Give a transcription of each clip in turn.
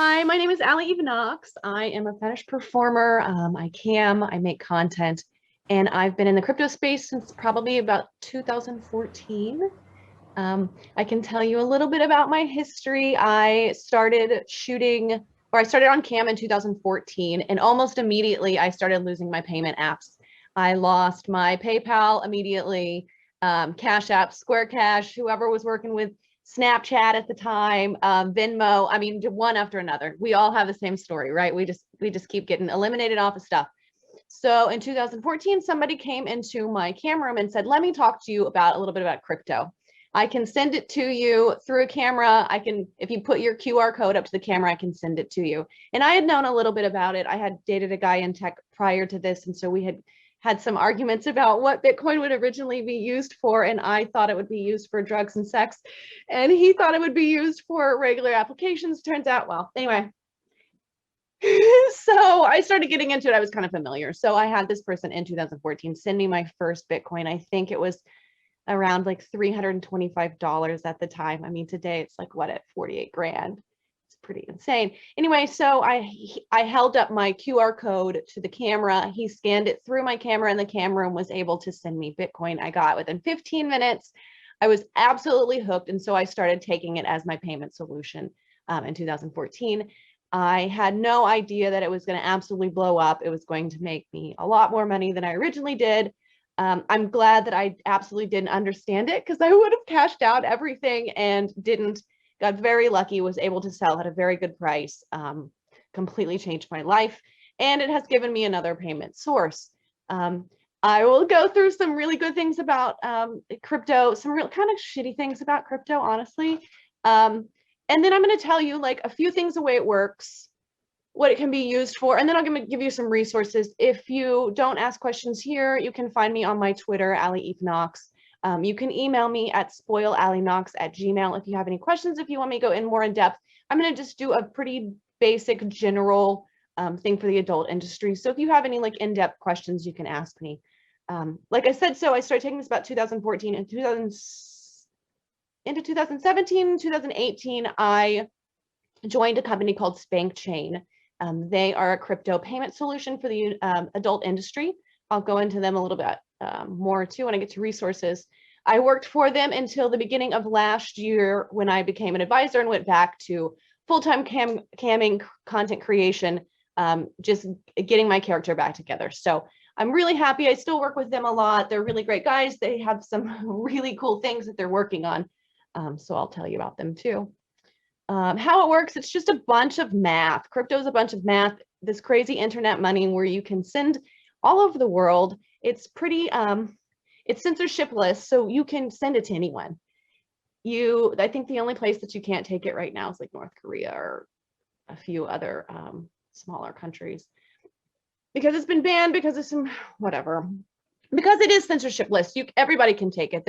Hi, my name is Allie Eve Knox. I am a fetish performer. I make content, and I've been in the crypto space since probably about 2014. I can tell you a little bit about my history. I started on cam in 2014, and almost immediately I started losing my payment apps. I lost my PayPal immediately, Cash App, Square Cash, whoever was working with Snapchat at the time, Venmo. I mean, one after another. We all have the same story, right? We just keep getting eliminated off of stuff. So in 2014, somebody came into my cam room and said, let me talk to you about a little bit about crypto. I can send it to you through a camera. If you put your QR code up to the camera, I can send it to you. And I had known a little bit about it. I had dated a guy in tech prior to this. And so we had some arguments about what Bitcoin would originally be used for. And I thought it would be used for drugs and sex. And he thought it would be used for regular applications. Turns out, well, anyway. So I started getting into it. I was kind of familiar. So I had this person in 2014 send me my first Bitcoin. I think it was around like $325 at the time. I mean, today it's like what, at 48 grand. It's pretty insane. Anyway, so I held up my QR code to the camera. He scanned it through my camera and the camera was able to send me Bitcoin. I got within 15 minutes. I was absolutely hooked. And so I started taking it as my payment solution in 2014. I had no idea that it was going to absolutely blow up. It was going to make me a lot more money than I originally did. I'm glad that I absolutely didn't understand it, because I would have cashed out everything and got very lucky, was able to sell at a very good price, completely changed my life. And it has given me another payment source. I will go through some really good things about crypto, some real kind of shitty things about crypto, honestly. And then I'm going to tell you like a few things, the way it works, what it can be used for, and then I'm going to give you some resources. If you don't ask questions here, you can find me on my Twitter, Allie Eve Knox. You can email me at spoilallyknox@gmail.com if you have any questions, if you want me to go in more in depth. I'm going to just do a pretty basic general thing for the adult industry. So if you have any like in-depth questions, you can ask me. Like I said, so I started taking this about 2014 and into 2017, 2018, I joined a company called Spank Chain. They are a crypto payment solution for the adult industry. I'll go into them a little bit more too when I get to resources. I worked for them until the beginning of last year, when I became an advisor and went back to full-time camming, content creation, just getting my character back together. So I'm really happy. I still work with them a lot. They're really great guys. They have some really cool things that they're working on. So I'll tell you about them too. How it works, it's just a bunch of math. Crypto is a bunch of math, this crazy internet money where you can send all over the world. It's pretty, it's censorshipless, so you can send it to anyone. I think the only place that you can't take it right now is like North Korea or a few other smaller countries, because it's been banned because of some whatever. Because it is censorshipless, everybody can take it.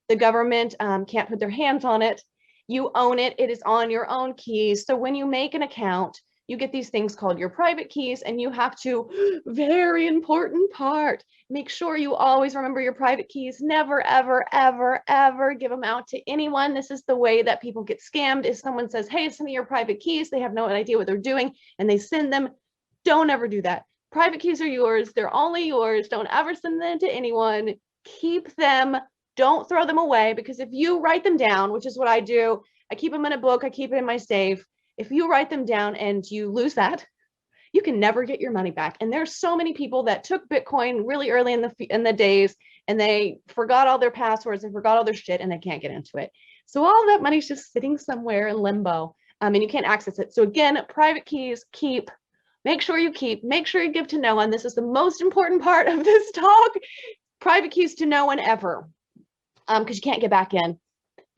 The government can't put their hands on it. You own it. It is on your own keys. So when you make an account, you get these things called your private keys, and you have to, very important part, make sure you always remember your private keys. Never, ever, ever, ever give them out to anyone. This is the way that people get scammed. If someone says, hey, send me your private keys, they have no idea what they're doing, and they send them. Don't ever do that. Private keys are yours. They're only yours. Don't ever send them to anyone. Keep them. Don't throw them away, because if you write them down, which is what I do, I keep them in a book, I keep it in my safe. If you write them down and you lose that, you can never get your money back. And there's so many people that took Bitcoin really early in the days, and they forgot all their passwords and forgot all their shit, and they can't get into it. So all of that money's just sitting somewhere in limbo, and you can't access it. So again, private keys, make sure you give to no one. This is the most important part of this talk. Private keys to no one ever. Because you can't get back in.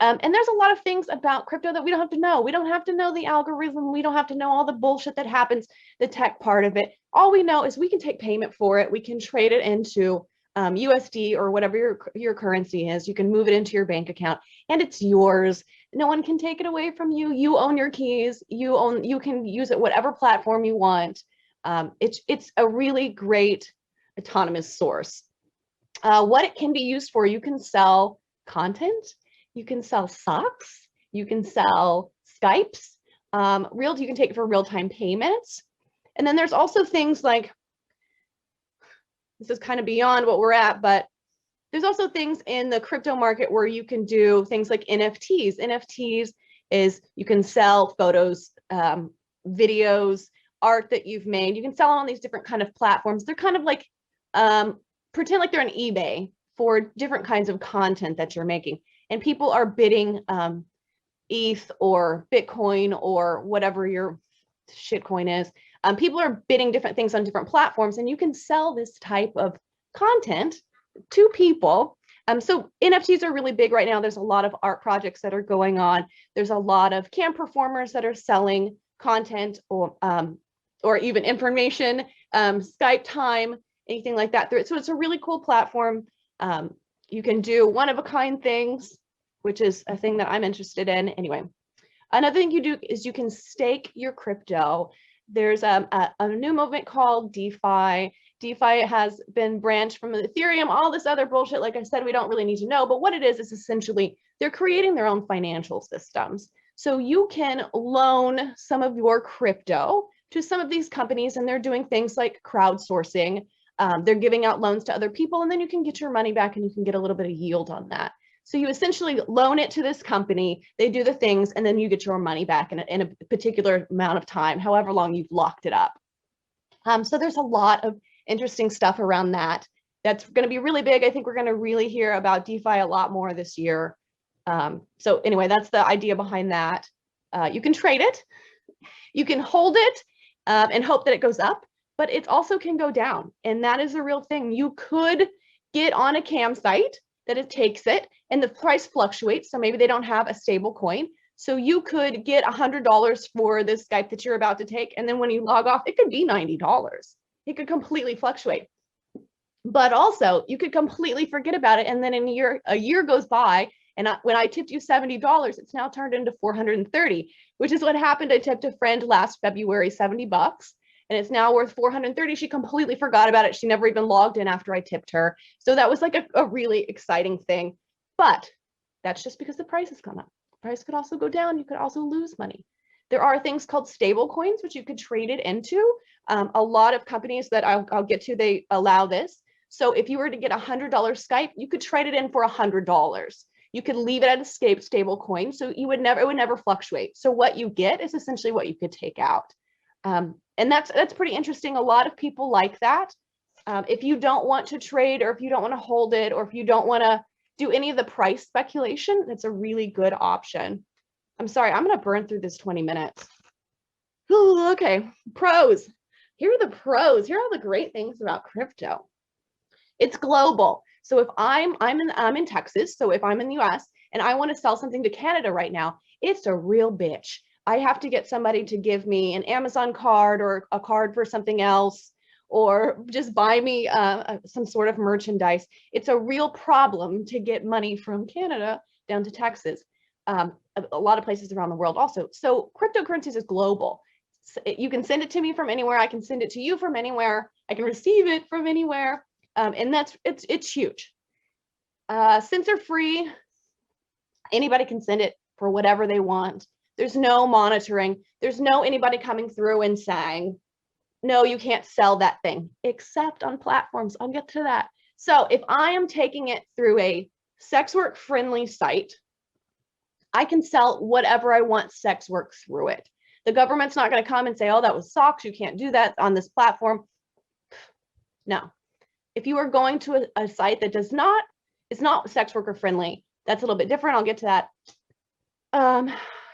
And there's a lot of things about crypto that we don't have to know. We don't have to know the algorithm. We don't have to know all the bullshit that happens, the tech part of it. All we know is we can take payment for it. We can trade it into USD or whatever your currency is. You can move it into your bank account, and it's yours. No one can take it away from you. You own your keys. You can use it whatever platform you want. It's a really great autonomous source. What it can be used for, you can sell content, you can sell socks, you can sell Skypes, You can take it for real-time payments. And then there's also things like, this is kind of beyond what we're at, but there's also things in the crypto market where you can do things like NFTs. NFTs is you can sell photos, videos, art that you've made. You can sell on these different kind of platforms. They're kind of like, pretend like they're on eBay for different kinds of content that you're making. And people are bidding ETH or Bitcoin or whatever your shitcoin is. People are bidding different things on different platforms, and you can sell this type of content to people. So NFTs are really big right now. There's a lot of art projects that are going on. There's a lot of camp performers that are selling content or even information, Skype time, anything like that. So it's a really cool platform. You can do one-of-a-kind things, which is a thing that I'm interested in. Anyway, another thing you do is you can stake your crypto. There's a new movement called DeFi. DeFi has been branched from Ethereum, all this other bullshit. Like I said, we don't really need to know, but what it is essentially they're creating their own financial systems. So you can loan some of your crypto to some of these companies, and they're doing things like crowdsourcing. They're giving out loans to other people, and then you can get your money back and you can get a little bit of yield on that. So you essentially loan it to this company, they do the things, and then you get your money back in a particular amount of time, however long you've locked it up. So there's a lot of interesting stuff around that. That's going to be really big. I think we're going to really hear about DeFi a lot more this year. So anyway, that's the idea behind that. You can trade it, you can hold it and hope that it goes up, but it also can go down. And that is a real thing. You could get on a cam site that it takes it and the price fluctuates. So maybe they don't have a stable coin. So you could get $100 for this Skype that you're about to take. And then when you log off, it could be $90. It could completely fluctuate. But also you could completely forget about it. And then in a year goes by, and when I tipped you $70, it's now turned into $430, which is what happened. I tipped a friend last February $70, and it's now worth $430. She completely forgot about it. She never even logged in after I tipped her. So that was like a really exciting thing. But that's just because the price has gone up. The price could also go down. You could also lose money. There are things called stable coins, which you could trade it into. A lot of companies that I'll get to, they allow this. So if you were to get $100 Skype, you could trade it in for $100. You could leave it at a stable coin, so it would never fluctuate. So what you get is essentially what you could take out. And that's pretty interesting. A lot of people like that. If you don't want to trade, or if you don't want to hold it, or if you don't want to do any of the price speculation, that's a really good option. I'm sorry, I'm going to burn through this 20 minutes. Ooh, okay, pros. Here are the pros. Here are all the great things about crypto. It's global. So if I'm in Texas, so if I'm in the US and I want to sell something to Canada right now, it's a real bitch. I have to get somebody to give me an Amazon card or a card for something else, or just buy me some sort of merchandise. It's a real problem to get money from Canada down to Texas. A lot of places around the world also. So cryptocurrencies is global. You can send it to me from anywhere. I can send it to you from anywhere. I can receive it from anywhere. And it's huge. Censor free. Anybody can send it for whatever they want. There's no monitoring. There's no anybody coming through and saying, no, you can't sell that thing, except on platforms. I'll get to that. So if I am taking it through a sex work friendly site, I can sell whatever I want sex work through it. The government's not going to come and say, oh, that was socks. You can't do that on this platform. No. If you are going to a site that is not sex worker friendly, that's a little bit different. I'll get to that.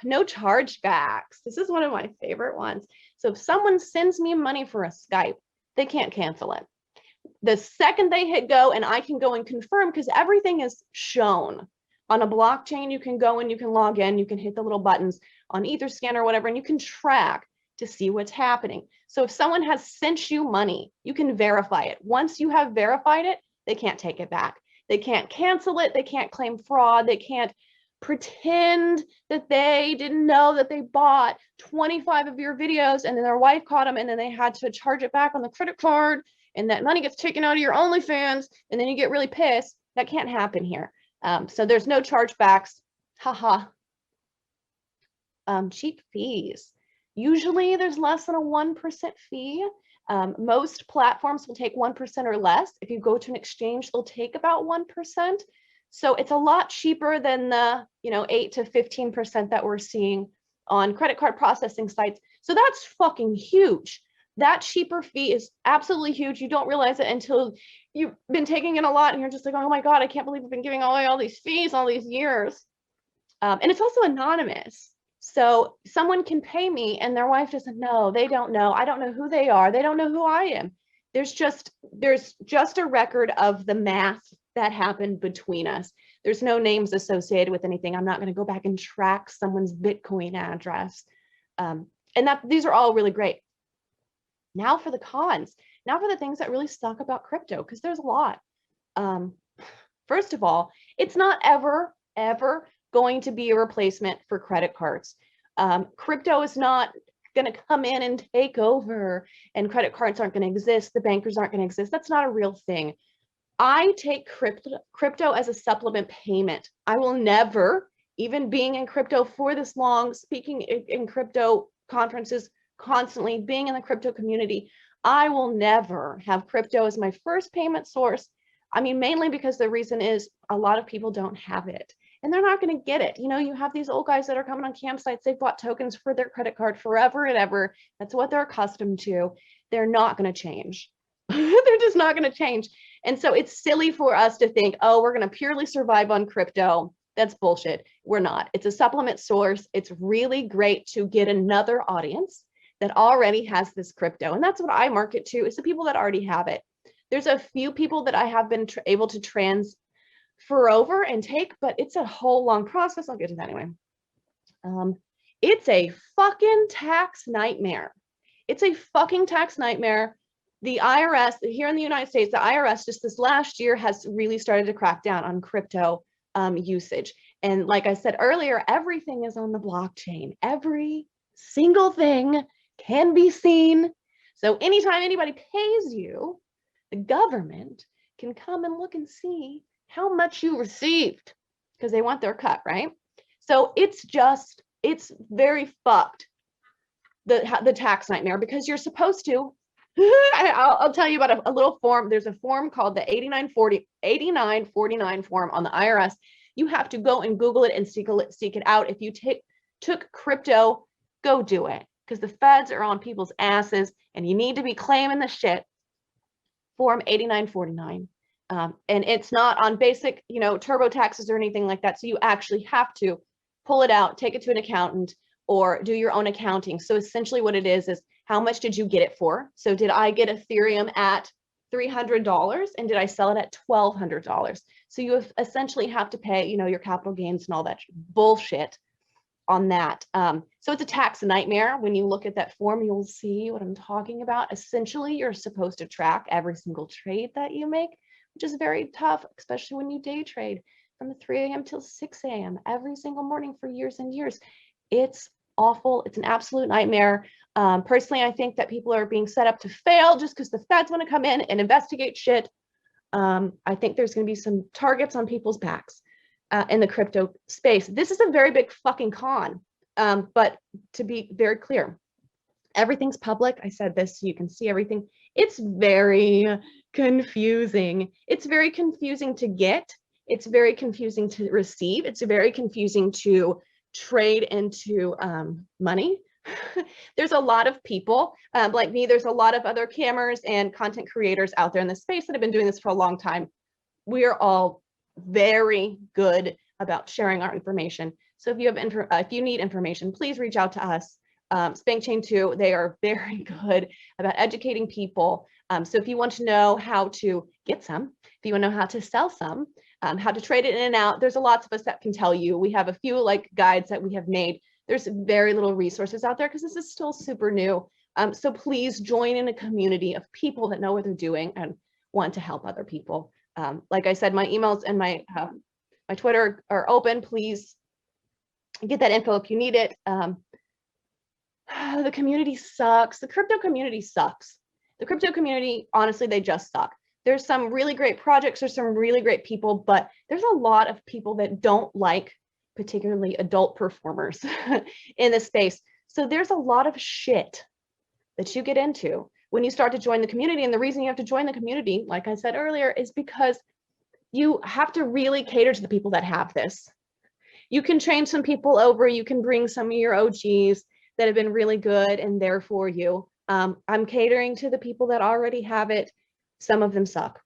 No chargebacks. This is one of my favorite ones. So if someone sends me money for a Skype, they can't cancel it. The second they hit go, and I can go and confirm, because everything is shown on a blockchain. You can go and you can log in, you can hit the little buttons on Etherscan or whatever, and you can track to see what's happening. So if someone has sent you money, you can verify it. Once you have verified it, they can't take it back. They can't cancel it. They can't claim fraud. They can't pretend that they didn't know that they bought 25 of your videos and then their wife caught them and then they had to charge it back on the credit card and that money gets taken out of your OnlyFans and then you get really pissed. That can't happen here. So there's no chargebacks. Haha. cheap fees. Usually there's less than a 1% fee. Most platforms will take 1% or less. If you go to an exchange, they'll take about 1%. So it's a lot cheaper than the 8 to 15% that we're seeing on credit card processing sites. So that's fucking huge. That cheaper fee is absolutely huge. You don't realize it until you've been taking in a lot and you're just like, oh my God, I can't believe I've been giving away all these fees all these years. And it's also anonymous. So someone can pay me and their wife doesn't know. They don't know. I don't know who they are. They don't know who I am. There's just a record of the math that happened between us. There's no names associated with anything. I'm not going to go back and track someone's Bitcoin address. And these are all really great. Now for the cons. Now for the things that really suck about crypto, because there's a lot. First of all, it's not ever going to be a replacement for credit cards. Crypto is not going to come in and take over, and credit cards aren't going to exist. The bankers aren't going to exist. That's not a real thing. I take crypto as a supplement payment. I will never, even being in crypto for this long, speaking in crypto conferences constantly, being in the crypto community, I will never have crypto as my first payment source. I mean, mainly because the reason is a lot of people don't have it and they're not going to get it. You have these old guys that are coming on campsites. They've bought tokens for their credit card forever and ever. That's what they're accustomed to. They're not going to change. They're just not going to change. And so it's silly for us to think, oh, we're going to purely survive on crypto. That's bullshit. We're not. It's a supplement source. It's really great to get another audience that already has this crypto. And that's what I market to, is the people that already have it. There's a few people that I have been able to transfer over and take, but it's a whole long process. I'll get to that anyway. It's a fucking tax nightmare. It's a fucking tax nightmare. The IRS here in the United States, the IRS just this last year has really started to crack down on crypto usage. And like I said earlier, everything is on the blockchain. Every single thing can be seen. So anytime anybody pays you, the government can come and look and see how much you received because they want their cut, right? So it's very fucked, the tax nightmare, because you're supposed to, I'll tell you about a little form. There's a form called the 8949 form on the IRS. You have to go and Google it and seek it out. If you took crypto, go do it, because the feds are on people's asses and you need to be claiming the shit. Form 8949. And it's not on basic, turbo taxes or anything like that. So you actually have to pull it out, take it to an accountant, or do your own accounting. So essentially what it is how much did you get it for? So did I get Ethereum at $300 and did I sell it at $1,200? So you essentially have to pay, your capital gains and all that bullshit on that. So it's a tax nightmare. When you look at that form, you'll see what I'm talking about. Essentially, you're supposed to track every single trade that you make, which is very tough, especially when you day trade from 3 a.m. till 6 a.m. every single morning for years and years. It's awful. It's an absolute nightmare. Personally, I think that people are being set up to fail just because the feds want to come in and investigate shit. I think there's going to be some targets on people's backs in the crypto space. This is a very big fucking con. But to be very clear, everything's public. I said this so you can see everything. It's very confusing. It's very confusing to get. It's very confusing to receive. It's very confusing to trade into money. There's a lot of people like me. There's a lot of other cammers and content creators out there in the space that have been doing this for a long time. We are all very good about sharing our information. So if you have if you need information, please reach out to us. Spank Chain 2, they are very good about educating people. So if you want to know how to get some, if you want to know how to sell some, how to trade it in and out, there's lots of us that can tell you. We have a few guides that we have made. There's very little resources out there because this is still super new. So please join in a community of people that know what they're doing and want to help other people. Like I said, my emails and my Twitter are open. Please get that info if you need it. The community sucks. The crypto community sucks. The crypto community, honestly, they just suck. There's some really great projects, there's some really great people, but there's a lot of people that don't like particularly adult performers in this space. So there's a lot of shit that you get into when you start to join the community. And the reason you have to join the community, like I said earlier, is because you have to really cater to the people that have this. You can train some people over, you can bring some of your OGs that have been really good and there for you. I'm catering to the people that already have it. Some of them suck.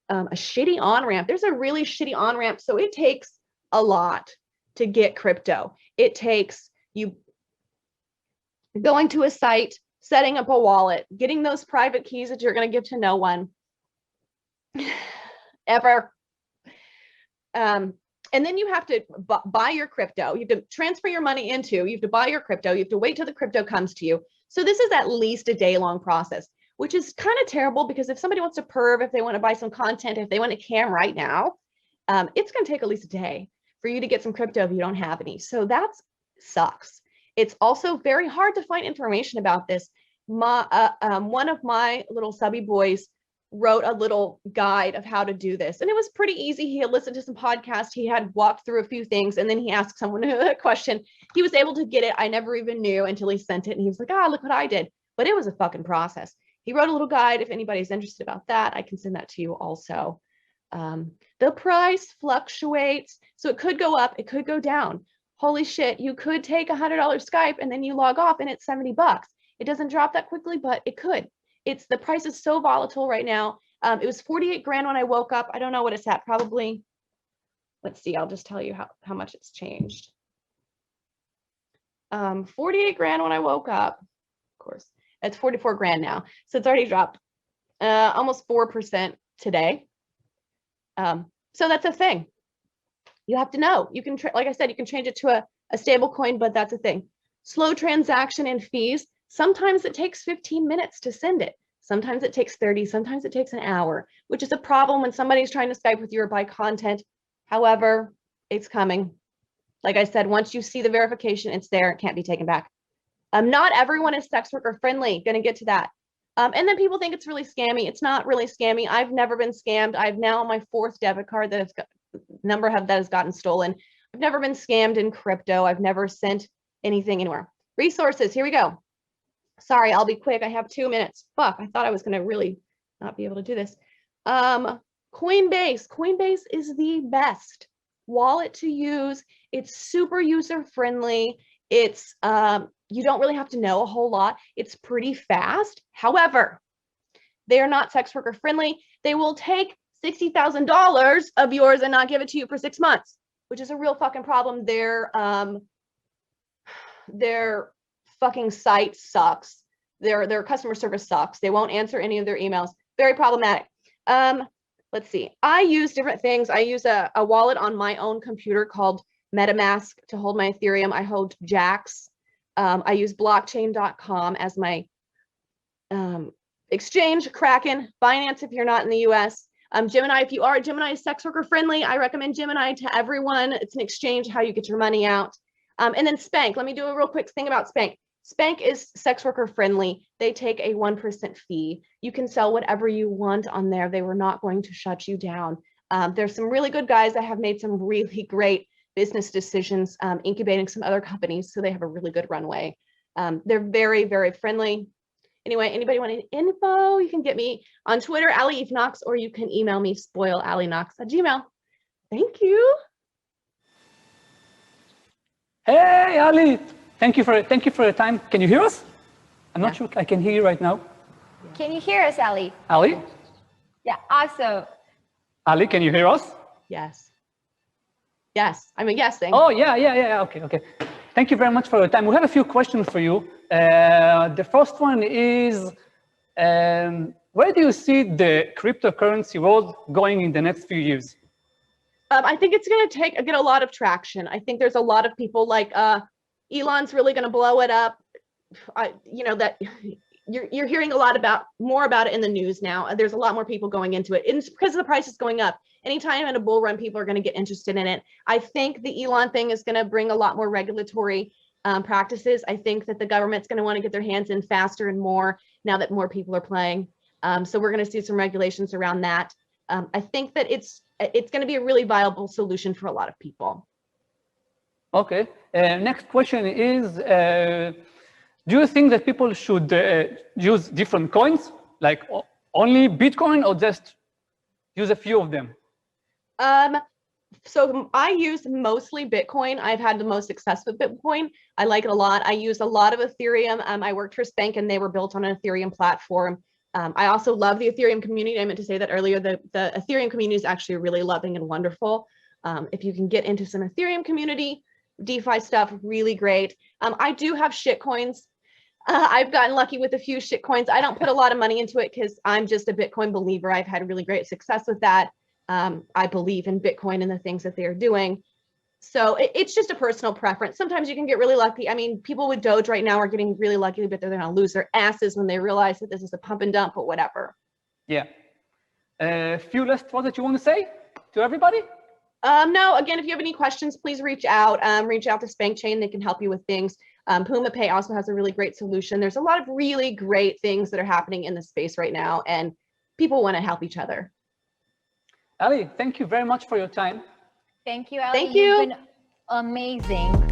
A shitty on-ramp, there's a really shitty on-ramp. So it takes a lot to get crypto. It takes you going to a site, setting up a wallet, getting those private keys that you're going to give to no one ever. And then you have to buy your crypto. You have to transfer your money into, you have to buy your crypto. You have to wait till the crypto comes to you. So this is at least a day-long process, which is kind of terrible because if somebody wants to perv, if they want to buy some content, if they want a cam right now, it's going to take at least a day for you to get some crypto if you don't have any. So that sucks. It's also very hard to find information about this. One of my little subby boys wrote a little guide of how to do this. And it was pretty easy. He had listened to some podcasts. He had walked through a few things. And then he asked someone a question. He was able to get it. I never even knew until he sent it. And he was like, look what I did. But it was a fucking process. He wrote a little guide. If anybody's interested about that, I can send that to you also. The price fluctuates. So it could go up. It could go down. Holy shit. You could take $100 Skype and then you log off and it's $70. It doesn't drop that quickly, but it could. The price is so volatile right now. It was 48 grand when I woke up. I don't know what it's at. Probably, let's see, I'll just tell you how much it's changed. 48 grand when I woke up, of course, it's 44 grand now. So it's already dropped almost 4% today. So that's a thing. You have to know. You can, like I said, you can change it to a stable coin, but that's a thing. Slow transaction and fees. Sometimes it takes 15 minutes to send it. Sometimes it takes 30, sometimes it takes an hour, which is a problem when somebody's trying to Skype with you or buy content. However, it's coming. Like I said, once you see the verification, it's there. It can't be taken back. Not everyone is sex worker friendly. Going to get to that. And then people think it's really scammy. It's not really scammy. I've never been scammed. I've now my 4th debit card that has gotten stolen. I've never been scammed in crypto. I've never sent anything anywhere. Resources. Here we go. Sorry, I'll be quick. I have 2 minutes. Fuck, I thought I was going to really not be able to do this. Coinbase. Coinbase is the best wallet to use. It's super user friendly. It's you don't really have to know a whole lot. It's pretty fast. However, they are not sex worker friendly. They will take $60,000 of yours and not give it to you for 6 months, which is a real fucking problem. Their fucking site sucks. Their customer service sucks. They won't answer any of their emails. Very problematic. Let's see. I use different things. I use a wallet on my own computer called MetaMask to hold my Ethereum. I hold Jax. I use blockchain.com as my exchange, Kraken, Binance if you're not in the US. Gemini, if you are, Gemini is sex worker friendly. I recommend Gemini to everyone. It's an exchange, how you get your money out. And then Spank. Let me do a real quick thing about Spank. Spank is sex worker friendly. They take a 1% fee. You can sell whatever you want on there. They were not going to shut you down. There's some really good guys that have made some really great business decisions, incubating some other companies. So they have a really good runway. They're very, very friendly. Anyway, anybody want any info? You can get me on Twitter, Allie Eve Knox, or you can email me, spoilallyknox@gmail.com. Thank you. Hey, Ali. Thank you for your time. Can you hear us? I'm not sure I can hear you right now. Can you hear us, Ali? Ali? Yeah, awesome. Ali, can you hear us? Yes. Yes, I'm guessing. Oh, yeah. Okay. Thank you very much for your time. We have a few questions for you. The first one is, where do you see the cryptocurrency world going in the next few years? I think it's going to get a lot of traction. I think there's a lot of people like Elon's really going to blow it up. That you're hearing a lot more about it in the news now. There's a lot more people going into it. It's because the price is going up. Anytime in a bull run, people are going to get interested in it. I think the Elon thing is going to bring a lot more regulatory practices. I think that the government's going to want to get their hands in faster and more now that more people are playing. So we're going to see some regulations around that. I think that it's going to be a really viable solution for a lot of people. Okay. Next question is, do you think that people should use different coins, like only Bitcoin, or just use a few of them? So I use mostly Bitcoin. I've had the most success with Bitcoin. I like it a lot. I use a lot of Ethereum. I worked for Spank and they were built on an Ethereum platform. I also love the Ethereum community. I meant to say that earlier. The Ethereum community is actually really loving and wonderful. If you can get into some Ethereum community, DeFi stuff, really great. I do have shit coins. I've gotten lucky with a few shit coins. I don't put a lot of money into it because I'm just a Bitcoin believer. I've had really great success with that. I believe in Bitcoin and the things that they're doing. So it's just a personal preference. Sometimes you can get really lucky. I mean, people with Doge right now are getting really lucky, but they're going to lose their asses when they realize that this is a pump and dump, but whatever. Yeah. A few last thoughts that you want to say to everybody? No, again, if you have any questions, please reach out. Reach out to Spank Chain. They can help you with things. Puma Pay also has a really great solution. There's a lot of really great things that are happening in the space right now, and people want to help each other. Allie, thank you very much for your time. Thank you, Allie. Thank you. You've been amazing.